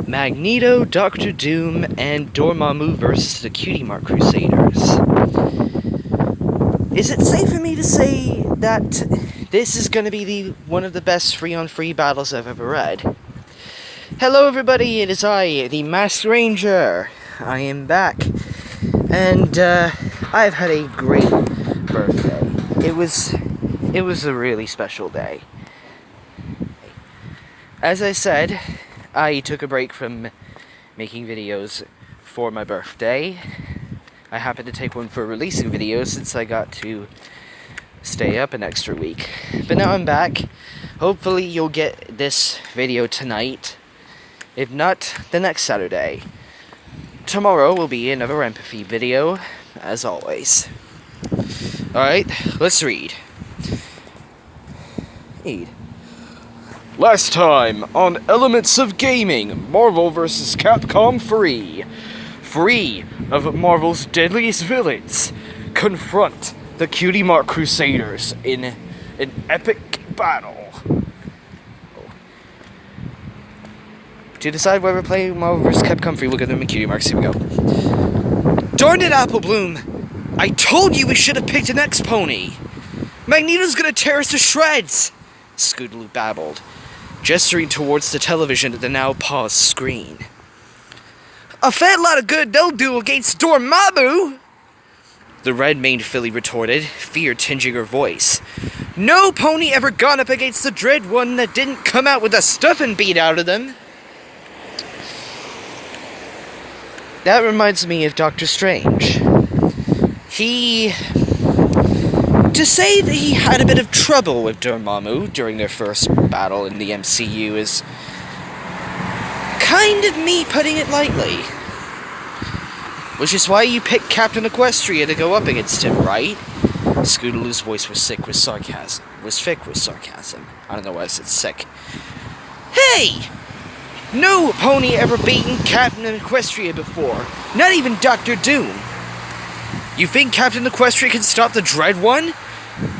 Magneto, Dr. Doom, and Dormammu versus the Cutie Mark Crusaders. Is it safe for me to say that this is going to be one of the best free-on-free battles I've ever read? Hello everybody, it is I, the Masked Ranger. I am back, and I've had a great birthday. It was a really special day. As I said, I took a break from making videos for my birthday. I happened to take one for releasing videos since I got to stay up an extra week. But now I'm back. Hopefully you'll get this video tonight. If not, the next Saturday. Tomorrow will be another empathy video, as always. Alright, let's read. Last time on Elements of Gaming, Marvel vs. Capcom 3. 3 of Marvel's deadliest villains confront the Cutie Mark Crusaders in an epic battle. To decide whether we're playing Marvel vs. Capcom 3, we'll get them in Cutie Marks. Here we go. Darn it, Apple Bloom! I told you we should have picked an X-Pony! Magneto's gonna tear us to shreds! Scootaloo babbled, gesturing towards the television at the now paused screen. A fat lot of good they'll do against Dormammu! The red-maned filly retorted, fear tinging her voice. No pony ever gone up against the Dread one that didn't come out with a stuffing beat out of them. That reminds me of Doctor Strange. To say that he had a bit of trouble with Dormammu during their first battle in the MCU is kind of me putting it lightly. Which is why you picked Captain Equestria to go up against him, right? Scootaloo's voice was thick with sarcasm. I don't know why I said sick. Hey! No pony ever beaten Captain Equestria before. Not even Dr. Doom. You think Captain Equestria can stop the Dread one?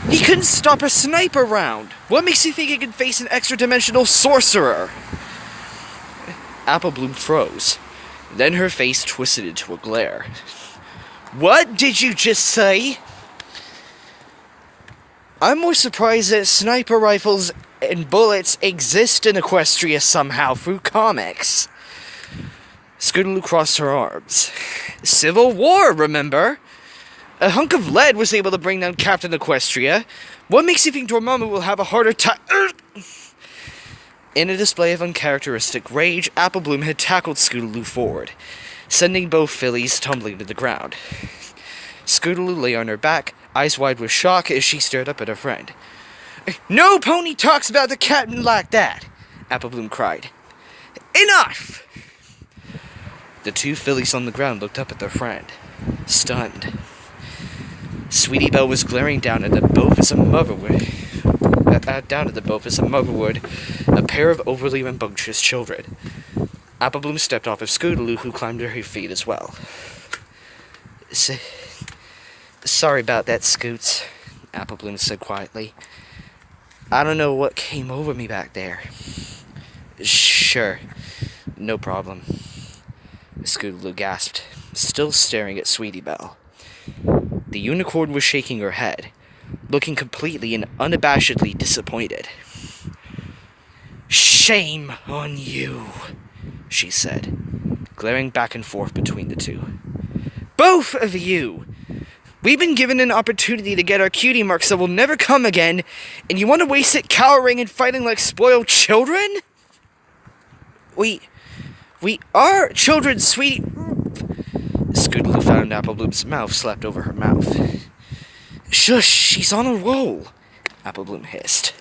He couldn't stop a sniper round. What makes you think he can face an extra-dimensional sorcerer? Apple Bloom froze. Then her face twisted into a glare. What did you just say? I'm more surprised that sniper rifles and bullets exist in Equestria somehow through comics. Scootaloo crossed her arms. Civil War, remember? A hunk of lead was able to bring down Captain Equestria. What makes you think Dormammu will have a harder time? In a display of uncharacteristic rage, Apple Bloom had tackled Scootaloo forward, sending both fillies tumbling to the ground. Scootaloo lay on her back, eyes wide with shock as she stared up at her friend. No pony talks about the captain like that, Apple Bloom cried. Enough! The two fillies on the ground looked up at their friend, stunned. Sweetie Belle was glaring down at them both as a mother would, a pair of overly rambunctious children. Apple Bloom stepped off of Scootaloo, who climbed to her feet as well. Sorry about that, Scoots, Apple Bloom said quietly. I don't know what came over me back there. Sure, no problem, Scootaloo gasped, still staring at Sweetie Belle. The unicorn was shaking her head, looking completely and unabashedly disappointed. Shame on you, she said, glaring back and forth between the two. Both of you! We've been given an opportunity to get our cutie marks that will never come again, and you want to waste it cowering and fighting like spoiled children? We are children, sweetie. Scootaloo found Apple Bloom's mouth slapped over her mouth. Shush, she's on a roll, Apple Bloom hissed.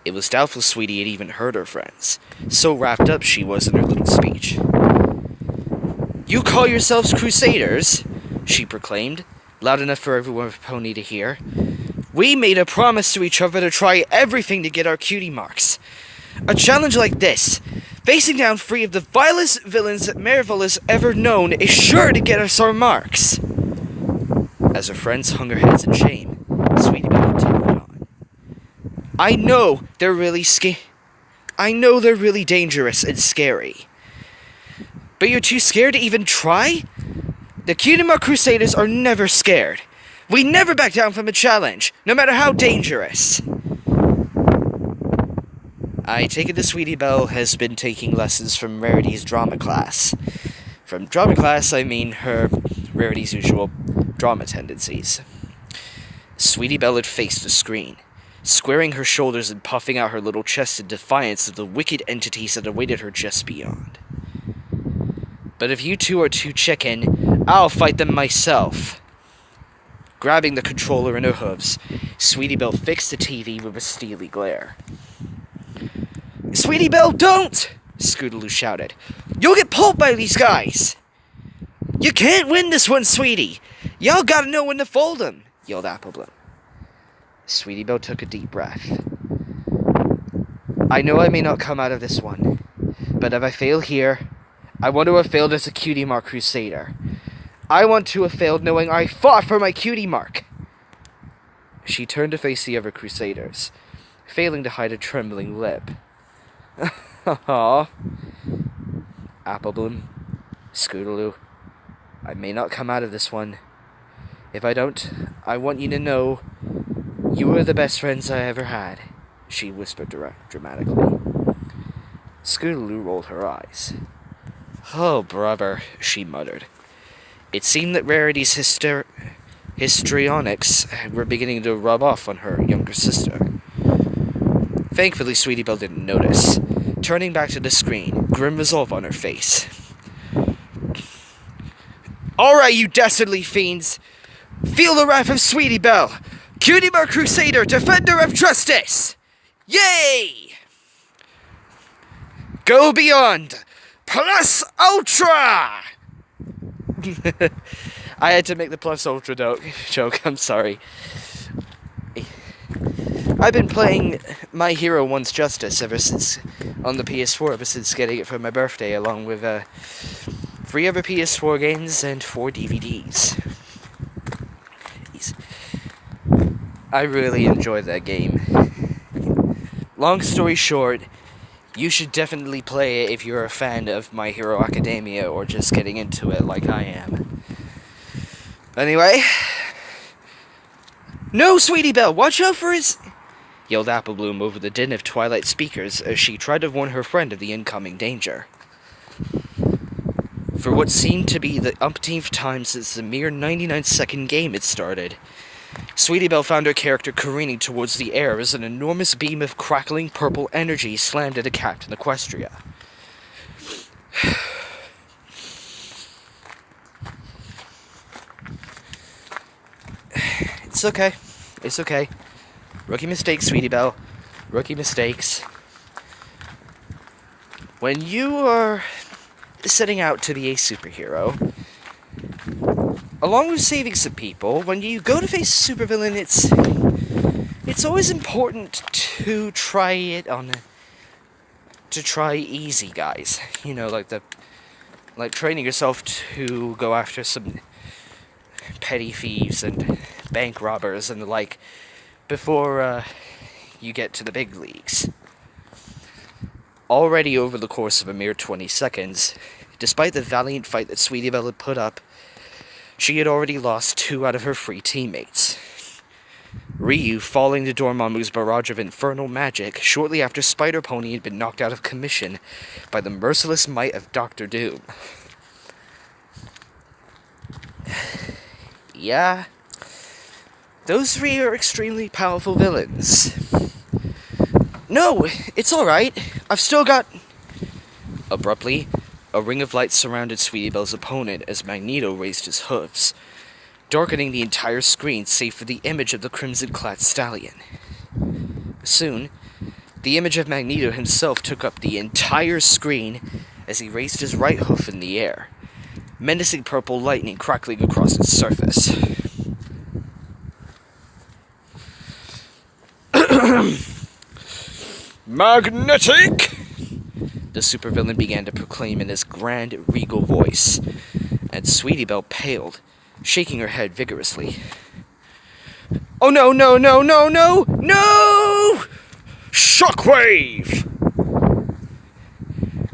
It was doubtful Sweetie had even heard her friends, so wrapped up she was in her little speech. You call yourselves Crusaders? She proclaimed, loud enough for everyone with a pony to hear. We made a promise to each other to try everything to get our cutie marks. A challenge like this, facing down 3 of the vilest villains that Marvel has ever known, is sure to get us our marks. As her friends hung their heads in shame, Sweetie Belle continued on. I know they're really I know they're really dangerous and scary. But you're too scared to even try? The Cutie Mark Crusaders are never scared. We never back down from a challenge, no matter how dangerous. I take it the Sweetie Belle has been taking lessons from Rarity's drama class. From drama class, I mean her Rarity's usual drama tendencies. Sweetie Belle had faced the screen, squaring her shoulders and puffing out her little chest in defiance of the wicked entities that awaited her just beyond. But if you two are too chicken, I'll fight them myself. Grabbing the controller in her hooves, Sweetie Belle fixed the TV with a steely glare. Sweetie Belle, don't! Scootaloo shouted. You'll get pulled by these guys! You can't win this one, Sweetie! Y'all gotta know when to fold 'em, yelled Applebloom. Sweetie Belle took a deep breath. I know I may not come out of this one, but if I fail here, I want to have failed as a Cutie Mark Crusader. I want to have failed knowing I fought for my Cutie Mark! She turned to face the other Crusaders, failing to hide a trembling lip. Aww. Applebloom, Scootaloo, I may not come out of this one. If I don't, I want you to know you were the best friends I ever had, she whispered dramatically. Scootaloo rolled her eyes. Oh, brother, she muttered. It seemed that Rarity's histrionics were beginning to rub off on her younger sister. Thankfully, Sweetie Belle didn't notice, turning back to the screen, grim resolve on her face. Alright, you dastardly fiends! Feel the wrath of Sweetie Belle! Cutie Mark Crusader, defender of justice! Yay! Go beyond! Plus Ultra! I had to make the Plus Ultra joke, I'm sorry. I've been playing My Hero Wants Justice on the PS4 ever since getting it for my birthday, along with 3 other PS4 games and 4 DVDs. I really enjoy that game. Long story short, you should definitely play it if you're a fan of My Hero Academia or just getting into it like I am. Anyway. No, Sweetie Belle, watch out for his... yelled Applebloom over the din of Twilight speakers as she tried to warn her friend of the incoming danger. For what seemed to be the umpteenth time since the mere 99-second game had started, Sweetie Belle found her character careening towards the air as an enormous beam of crackling purple energy slammed into Captain Equestria. It's okay. It's okay. Rookie mistakes, Sweetie Belle. Rookie mistakes. When you are setting out to be a superhero, along with saving some people, when you go to face a supervillain, it's always important to try easy guys. You know, like training yourself to go after some petty thieves and bank robbers and the like before you get to the big leagues. Already over the course of a mere 20 seconds, despite the valiant fight that Sweetie Belle had put up, she had already lost 2 out of her 3 teammates. Ryu falling to Dormammu's barrage of infernal magic shortly after Spider Pony had been knocked out of commission by the merciless might of Dr. Doom. Yeah, those 3 are extremely powerful villains. No, it's alright. I've still got... Abruptly, a ring of light surrounded Sweetie Belle's opponent as Magneto raised his hooves, darkening the entire screen save for the image of the crimson-clad stallion. Soon, the image of Magneto himself took up the entire screen as he raised his right hoof in the air, menacing purple lightning crackling across its surface. Magnetic! The supervillain began to proclaim in his grand, regal voice, and Sweetie Belle paled, shaking her head vigorously. Oh no, no, no, no, no! No! Shockwave!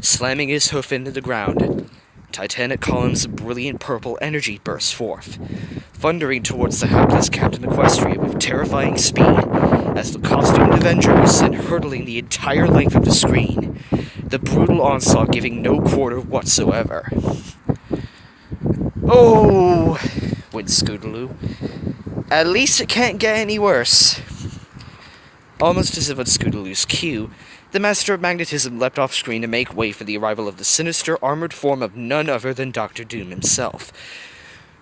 Slamming his hoof into the ground, titanic columns of brilliant purple energy burst forth, thundering towards the hapless Captain Equestria with terrifying speed, as the costumed Avenger was sent hurtling the entire length of the screen, the brutal onslaught giving no quarter whatsoever. "Oh," went Scootaloo. "At least it can't get any worse." Almost as if on Scootaloo's cue, the Master of Magnetism leapt off screen to make way for the arrival of the sinister, armored form of none other than Dr. Doom himself.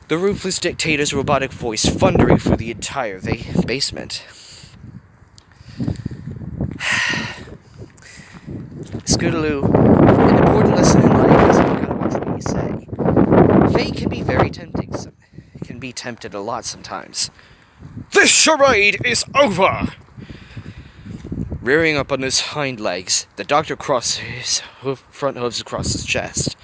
The ruthless dictator's robotic voice thundering through the entire basement. Scootaloo, an important lesson in life is you gotta watch what you say. Fate can be very tempting. Can be tempted a lot sometimes. "This charade is over!" Rearing up on his hind legs, the doctor crossed his front hooves across his chest,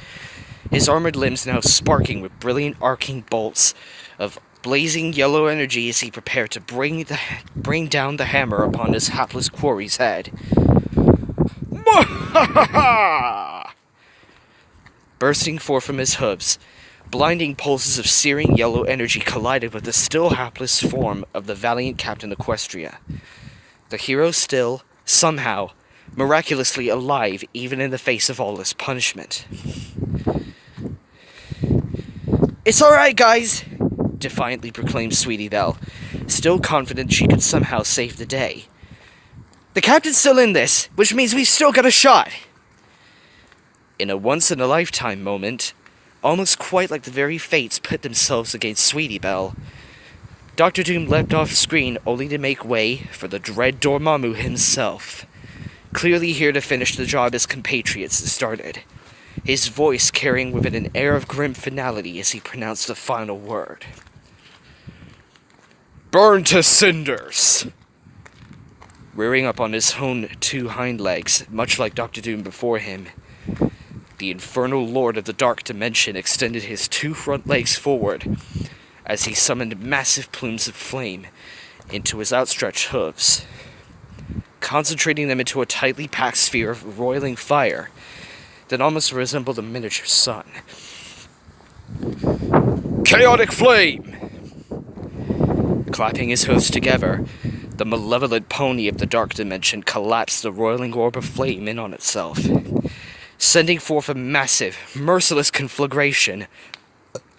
his armored limbs now sparking with brilliant arcing bolts of blazing yellow energy as he prepared to bring down the hammer upon his hapless quarry's head. Bursting forth from his hooves, blinding pulses of searing yellow energy collided with the still hapless form of the valiant Captain Equestria. The hero still, somehow, miraculously alive even in the face of all this punishment. "It's alright, guys," defiantly proclaimed Sweetie Belle, still confident she could somehow save the day. "The captain's still in this, which means we've still got a shot." In a once-in-a-lifetime moment, almost quite like the very fates pit themselves against Sweetie Belle, Dr. Doom leapt off screen only to make way for the Dread Dormammu himself, clearly here to finish the job his compatriots had started, his voice carrying with it an air of grim finality as he pronounced the final word. "Burn to cinders!" Rearing up on his own two hind legs, much like Dr. Doom before him, the infernal lord of the dark dimension extended his two front legs forward as he summoned massive plumes of flame into his outstretched hooves, concentrating them into a tightly packed sphere of roiling fire that almost resembled a miniature sun. "Chaotic flame!" Clapping his hooves together, the malevolent pony of the dark dimension collapsed the roiling orb of flame in on itself, sending forth a massive, merciless conflagration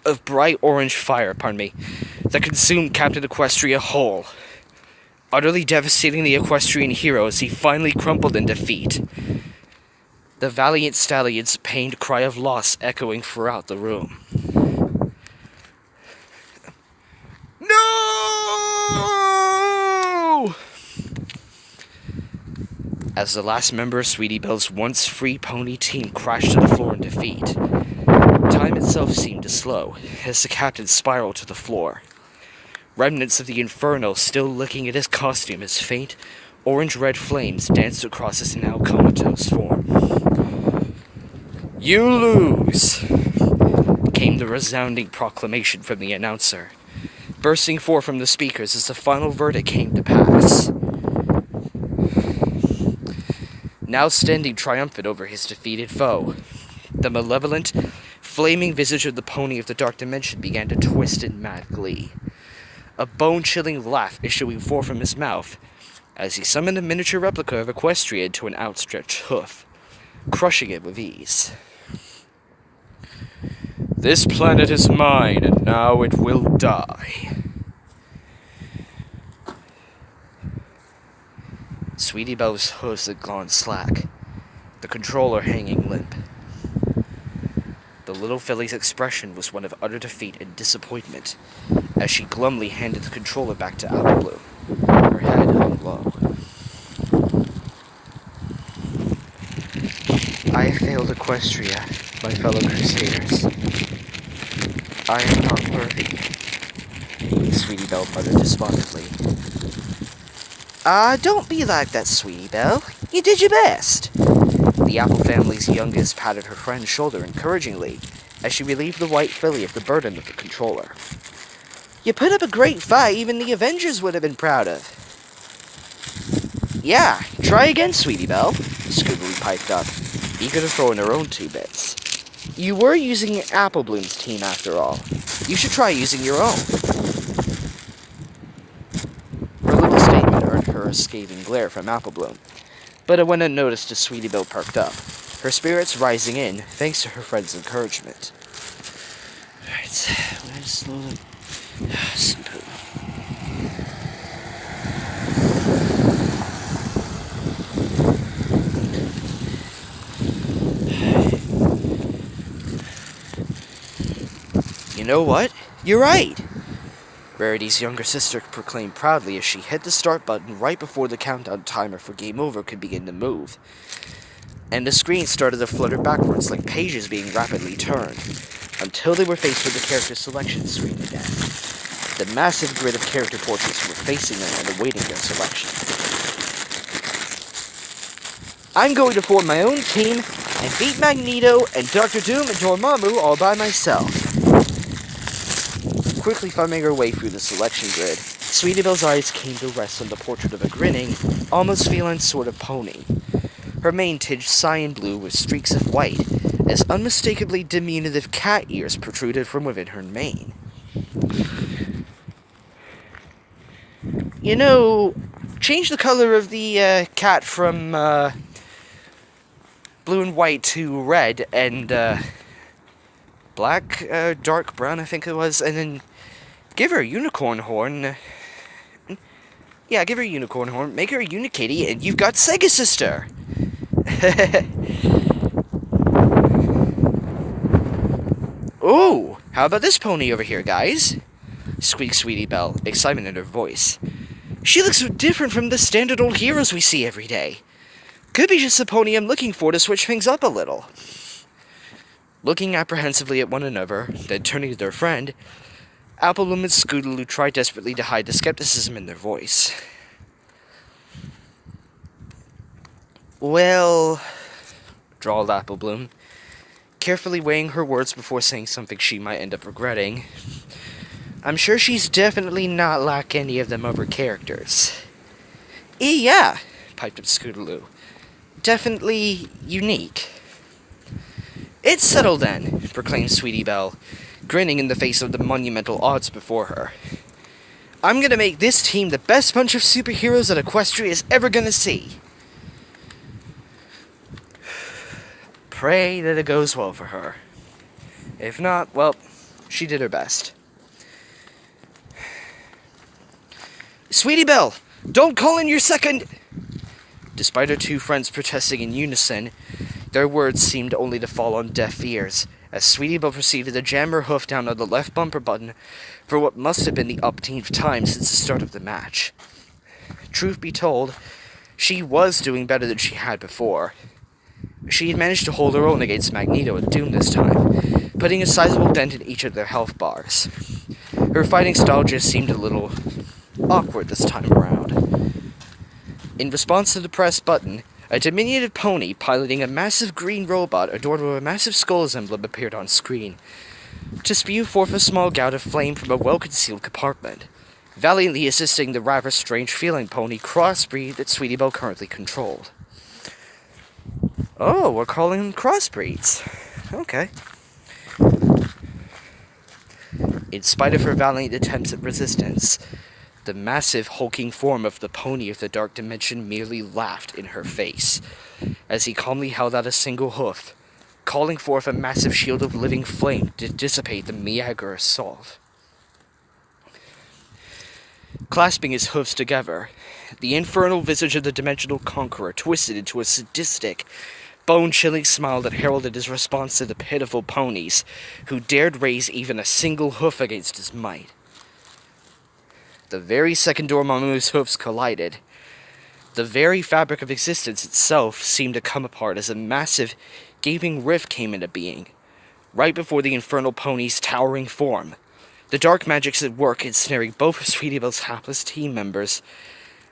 of bright orange fire, that consumed Captain Equestria whole, utterly devastating the equestrian hero as he finally crumpled in defeat, the valiant stallion's pained cry of loss echoing throughout the room. "No!" As the last member of Sweetie Belle's once free pony team crashed to the floor in defeat, time itself seemed to slow as the captain spiraled to the floor, remnants of the inferno still licking at his costume as faint, orange-red flames danced across his now comatose form. "You lose!" came the resounding proclamation from the announcer, bursting forth from the speakers as the final verdict came to pass. Now standing triumphant over his defeated foe, the malevolent, flaming visage of the pony of the dark dimension began to twist in mad glee, a bone-chilling laugh issuing forth from his mouth as he summoned a miniature replica of Equestria into an outstretched hoof, crushing it with ease. "This planet is mine, and now it will die." Sweetie Belle's hooves had gone slack, the controller hanging limp. The little filly's expression was one of utter defeat and disappointment as she glumly handed the controller back to Apple Blue, her head hung low. "I failed Equestria, my fellow Crusaders. I am not worthy," Sweetie Belle muttered despondently. Don't be like that, Sweetie Belle. You did your best." The Apple family's youngest patted her friend's shoulder encouragingly as she relieved the white filly of the burden of the controller. "You put up a great fight even the Avengers would have been proud of." "Yeah, try again, Sweetie Belle," Scootaloo piped up. eager to throw in her own 2 bits. You were using Apple Bloom's team after all. You should try using your own. Her little statement earned her a scathing glare from Apple Bloom, but when unnoticed as Sweetie Belle perked up, her spirits rising in thanks to her friend's encouragement. Alright, let's slowly... some poo. You know what? You're right! Rarity's younger sister proclaimed proudly as she hit the start button right before the countdown timer for Game Over could begin to move. And the screen started to flutter backwards like pages being rapidly turned, until they were faced with the character selection screen again. The massive grid of character portraits were facing them and awaiting their selection. I'm going to form my own team and beat Magneto and Dr. Doom and Dormammu all by myself. Quickly thumbing her way through the selection grid, Sweetie Belle's eyes came to rest on the portrait of a grinning, almost feline sort of pony. Her mane tinged cyan blue with streaks of white, as unmistakably diminutive cat ears protruded from within her mane. You know, change the color of the cat from blue and white to red and black, dark brown I think it was, and then give her a unicorn horn. Yeah, give her a unicorn horn, make her a Unikitty, and you've got Sega Sister! Ooh, how about this pony over here, guys? Squeaked Sweetie Belle, excitement in her voice. She looks so different from the standard old heroes we see every day. Could be just the pony I'm looking for to switch things up a little. Looking apprehensively at one another, then turning to their friend, Apple Bloom and Scootaloo tried desperately to hide the skepticism in their voice. Well, drawled Apple Bloom, carefully weighing her words before saying something she might end up regretting. I'm sure she's definitely not like any of them other characters. Yeah, piped up Scootaloo. Definitely unique. It's settled then, proclaimed Sweetie Belle, grinning in the face of the monumental odds before her. I'm gonna make this team the best bunch of superheroes that Equestria is ever gonna see. Pray that it goes well for her. If not, well, she did her best. Sweetie Belle, don't call in your second... Despite her 2 friends protesting in unison, their words seemed only to fall on deaf ears, as Sweetie Belle proceeded to jam her hoof down on the left bumper button for what must have been the umpteenth time since the start of the match. Truth be told, she was doing better than she had before. She had managed to hold her own against Magneto and Doom this time, putting a sizable dent in each of their health bars. Her fighting style just seemed a little awkward this time around. In response to the press button, a diminutive pony piloting a massive green robot adorned with a massive skull's emblem appeared on screen, to spew forth a small gout of flame from a well-concealed compartment, valiantly assisting the rather strange-feeling pony crossbreed that Sweetie Belle currently controlled. Oh, we're calling them crossbreeds. Okay. In spite of her valiant attempts at resistance, the massive, hulking form of the pony of the Dark Dimension merely laughed in her face, as he calmly held out a single hoof, calling forth a massive shield of living flame to dissipate the Miagre assault. Clasping his hoofs together, the infernal visage of the Dimensional Conqueror twisted into a sadistic, bone-chilling smile that heralded his response to the pitiful ponies, who dared raise even a single hoof against his might. The very second Dormammu's hoofs collided, the very fabric of existence itself seemed to come apart as a massive, gaping rift came into being, right before the infernal pony's towering form, the dark magics at work ensnaring both of Sweetie Belle's hapless team members,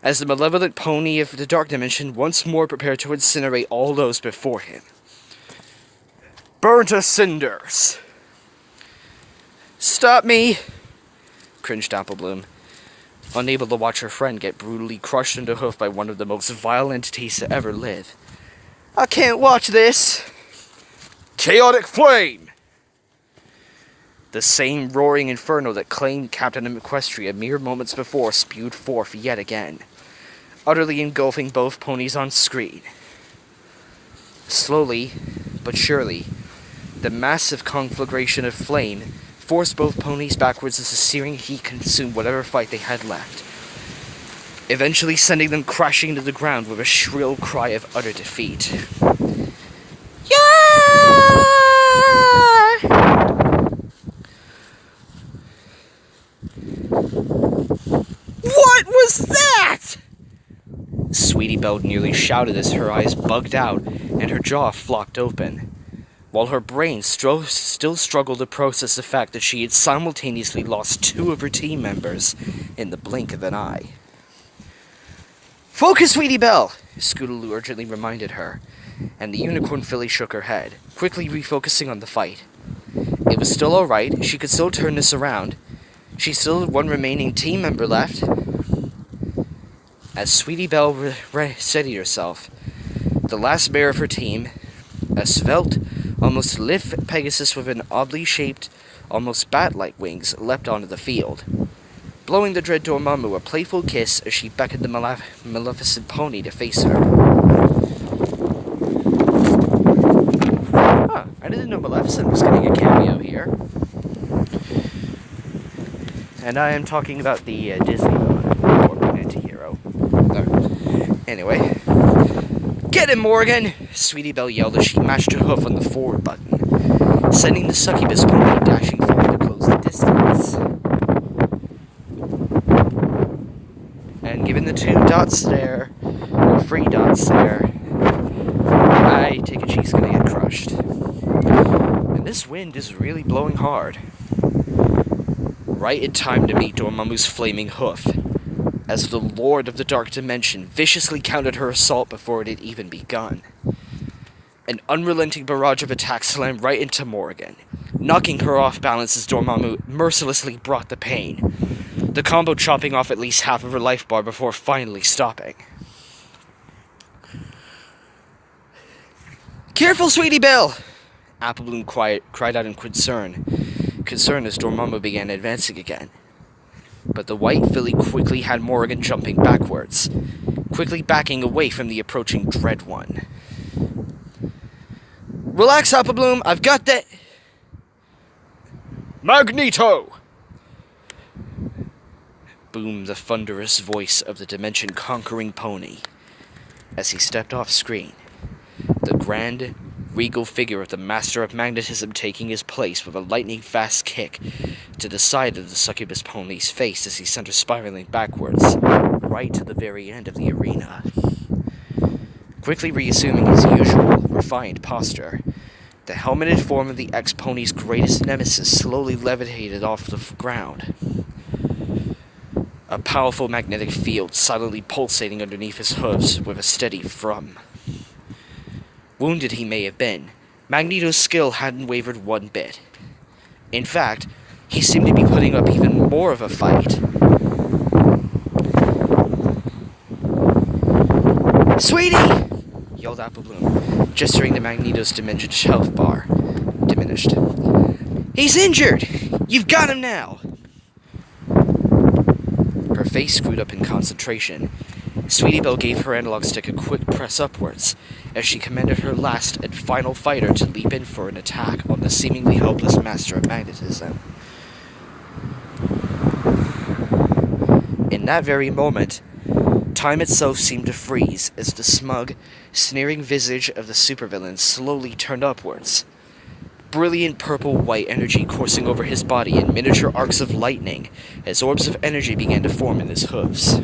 as the malevolent pony of the Dark Dimension once more prepared to incinerate all those before him. Burn to cinders! Stop me! Cringed Apple Bloom, unable to watch her friend get brutally crushed into hoof by one of the most vile entities to ever live. I can't watch this. Chaotic flame! The same roaring inferno that claimed Captain Equestria mere moments before spewed forth yet again, utterly engulfing both ponies on screen. Slowly, but surely, the massive conflagration of flame forced both ponies backwards as the searing heat consumed whatever fight they had left, eventually sending them crashing to the ground with a shrill cry of utter defeat. Yeah! What was that? Sweetie Belle nearly shouted as her eyes bugged out and her jaw flopped open, while her brain still struggled to process the fact that she had simultaneously lost 2 of her team members in the blink of an eye. "Focus, Sweetie Belle!" Scootaloo urgently reminded her, and the unicorn filly shook her head, quickly refocusing on the fight. It was still alright, she could still turn this around. She still had 1 remaining team member left. As Sweetie Belle steadied herself, the last bear of her team, a svelte, almost lithe Pegasus with an oddly shaped, almost bat-like wings, leapt onto the field, blowing the Dread Dormammu a playful kiss as she beckoned the maleficent pony to face her. Huh, I didn't know Maleficent was getting a cameo here. And I am talking about the Disney or anti-hero. Anyway. "Get him, Morgan!" Sweetie Belle yelled as she mashed her hoof on the forward button, sending the succubus pony dashing forward to close the distance. And given the 2 dots there, or 3 dots there, I take it she's gonna get crushed. And this wind is really blowing hard. Right in time to meet Dormammu's flaming hoof, as the Lord of the Dark Dimension viciously countered her assault before it had even begun. An unrelenting barrage of attacks slammed right into Morgan, knocking her off balance as Dormammu mercilessly brought the pain, the combo chopping off at least half of her life bar before finally stopping. "Careful, Sweetie Belle!" Apple Bloom cried out in concern as Dormammu began advancing again. But the white filly quickly had Morgan jumping backwards, quickly backing away from the approaching Dread One. "Relax, Apple Bloom, I've got that." Magneto! Boomed the thunderous voice of the dimension-conquering pony as he stepped off screen, the grand, regal figure of the Master of Magnetism taking his place with a lightning-fast kick to the side of the succubus pony's face as he sent her spiraling backwards, right to the very end of the arena. Quickly reassuming his usual, refined posture, the helmeted form of the ex-pony's greatest nemesis slowly levitated off the ground, a powerful magnetic field silently pulsating underneath his hooves with a steady thrum. Wounded he may have been, Magneto's skill hadn't wavered 1 bit. In fact, he seemed to be putting up even more of a fight. "Sweetie!" yelled Apple Bloom, gesturing to Magneto's dimensioned health bar, diminished. "He's injured! You've got him now!" Her face screwed up in concentration. Sweetie Belle gave her analog stick a quick press upwards, as she commanded her last and final fighter to leap in for an attack on the seemingly helpless Master of Magnetism. In that very moment, time itself seemed to freeze as the smug, sneering visage of the supervillain slowly turned upwards. Brilliant purple-white energy coursing over his body in miniature arcs of lightning as orbs of energy began to form in his hooves.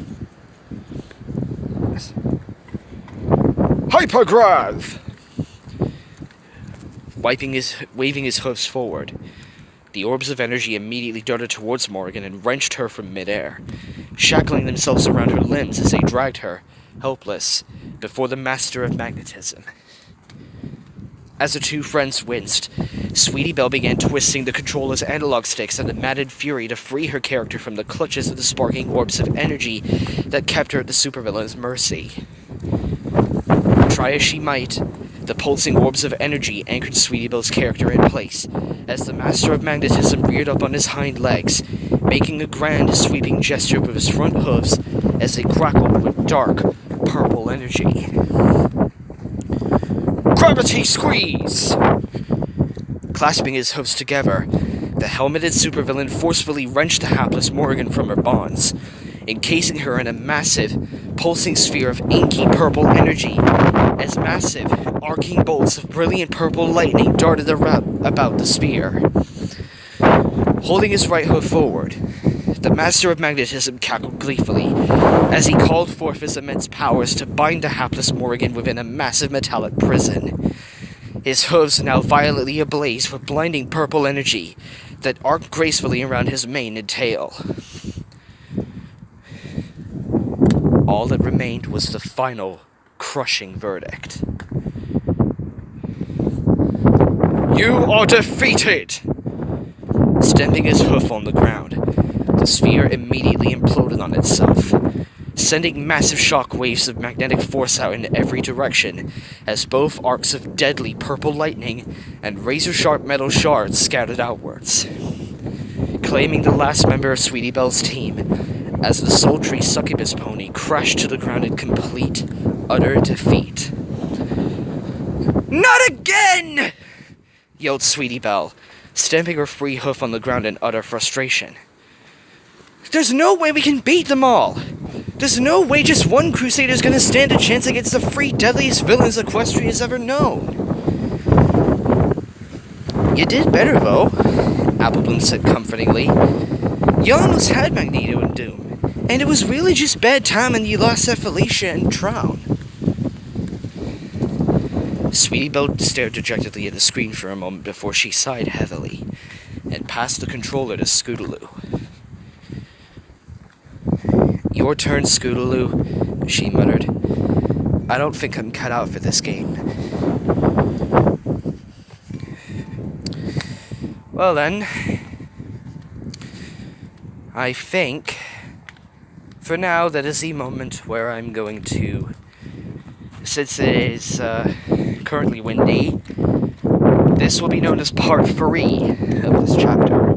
Hypergrav! Waving his hoofs forward, the orbs of energy immediately darted towards Morgan and wrenched her from midair, shackling themselves around her limbs as they dragged her, helpless, before the Master of Magnetism. As the 2 friends winced, Sweetie Belle began twisting the controller's analog sticks in a maddened fury to free her character from the clutches of the sparking orbs of energy that kept her at the supervillain's mercy. Try as she might, The pulsing orbs of energy anchored Sweetie Belle's character in place, as the Master of Magnetism reared up on his hind legs, making a grand sweeping gesture with his front hooves as they crackled with dark, purple energy. Gravity squeeze! Clasping his hooves together, the helmeted supervillain forcefully wrenched the hapless Morrigan from her bonds, encasing her in a massive, pulsing sphere of inky purple energy, as massive, arcing bolts of brilliant purple lightning darted about the sphere. Holding his right hoof forward, the Master of Magnetism cackled gleefully as he called forth his immense powers to bind the hapless Morrigan within a massive metallic prison. His hooves now violently ablaze with blinding purple energy that arced gracefully around his mane and tail. All that remained was the final, crushing verdict. You are defeated! Stamping his hoof on the ground, the sphere immediately imploded on itself, sending massive shock waves of magnetic force out in every direction, as both arcs of deadly purple lightning and razor-sharp metal shards scattered outwards, claiming the last member of Sweetie Belle's team, as the sultry succubus pony crashed to the ground in complete, utter defeat. "Not again!" yelled Sweetie Belle, stamping her free hoof on the ground in utter frustration. "There's no way we can beat them all! There's no way just one Crusader's gonna stand a chance against the three deadliest villains Equestria's ever known!" "You did better, though," Applebloom said comfortingly. "You almost had Magneto and Doom, and it was really just bad timing you lost at Felicia and Trown." Sweetie Belle stared dejectedly at the screen for a moment before she sighed heavily and passed the controller to Scootaloo. "Your turn, Scootaloo," she muttered. "I don't think I'm cut out for this game." Well then, I think, for now, that is the moment where I'm going to, since it is currently windy, this will be known as part 3 of this chapter.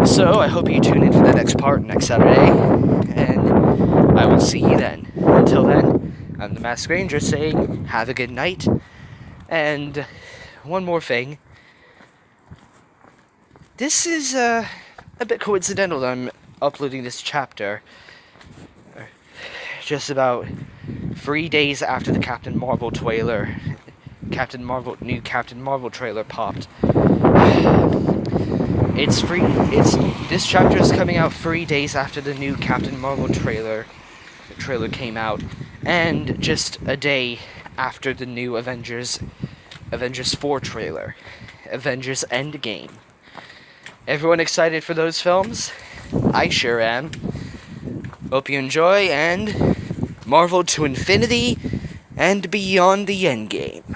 So I hope you tune in for the next part next Saturday, and I will see you then. Until then, I'm the Masked Ranger saying, have a good night, and one more thing. This is a bit coincidental that I'm uploading this chapter just about 3 days after the Captain Marvel trailer, new Captain Marvel trailer popped. This chapter is coming out 3 days after the new Captain Marvel trailer came out, and just a day after the new Avengers 4 trailer, Avengers Endgame. Everyone excited for those films? I sure am. Hope you enjoy, and Marvel to infinity and beyond the Endgame.